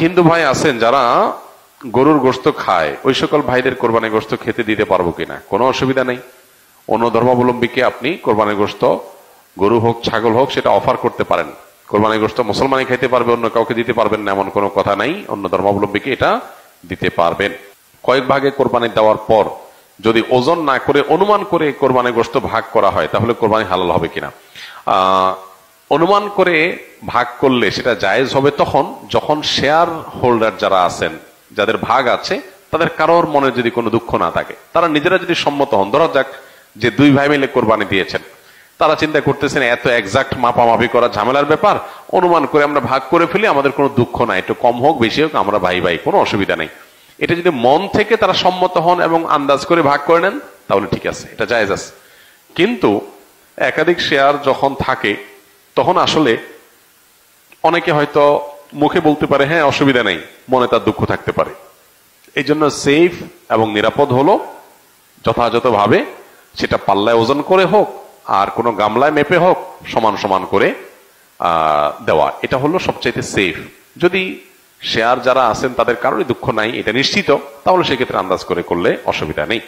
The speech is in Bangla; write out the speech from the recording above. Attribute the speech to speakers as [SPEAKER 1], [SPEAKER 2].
[SPEAKER 1] হিন্দু ভাই আছেন যারা গরুর গোশত খায়, ওই সকল ভাইদের কোরবানির গোশত খেতে দিতে পারবো কিনা? কোনো অসুবিধা নেই। অন্য ধর্মাবলম্বীকে আপনি কোরবানির গোশত, গরু হোক ছাগল হোক, সেটা অফার করতে পারেন। কোরবানির গোশত মুসলমানই খাইতে পারবে, অন্য কাউকে দিতে পারবেন না এমন কোনো কথা নাই। অন্য ধর্মাবলম্বীকে এটা দিতে পারবেন। কয়েক ভাগে কোরবানি দেওয়ার পর যদি ওজন না করে অনুমান করে কোরবানির গোশত ভাগ করা হয়, তাহলে কোরবানি হালাল হবে কিনা? অনুমান করে ভাগ করলে সেটা জায়েজ হবে তখন যখন শেয়ার হোল্ডার যারা আছেন, যাদের ভাগ আছে, তাদের কারোর মনে যদি কোনো দুঃখ না থাকে, তারা নিজেরা যদি সম্মত হন। ধরা যাক যে দুই ভাই মিলে কোরবানি দিয়েছেন, তারা চিন্তা করতেছেন এত এক্সাক্ট মাপামাপি করা ঝামেলার ব্যাপার, অনুমান করে আমরা ভাগ করে ফেলি, আমাদের কোনো দুঃখ নাই, একটু কম হোক বেশি হোক আমরা ভাই ভাই, কোনো অসুবিধা নেই। এটা যদি মন থেকে তারা সম্মত হন এবং আন্দাজ করে ভাগ করে নেন, তাহলে ঠিক আছে, এটা জায়েজ আছে। কিন্তু একাধিক শেয়ার যখন থাকে তখন আসলে অনেকে হয়তো মুখে বলতে পারে হ্যাঁ অসুবিধা নেই, মনে তার দুঃখ থাকতে পারে। এই জন্য সেফ এবং নিরাপদ হলো যথাযথভাবে সেটা পাল্লায় ওজন করে হোক আর কোনো গামলায় মেপে হোক, সমান সমান করে দেওয়া, এটা হলো সবচাইতে সেফ। যদি শেয়ার যারা আছেন তাদের কারোরই দুঃখ নাই, এটা নিশ্চিত, তাহলে সেক্ষেত্রে আন্দাজ করে করলে অসুবিধা নেই।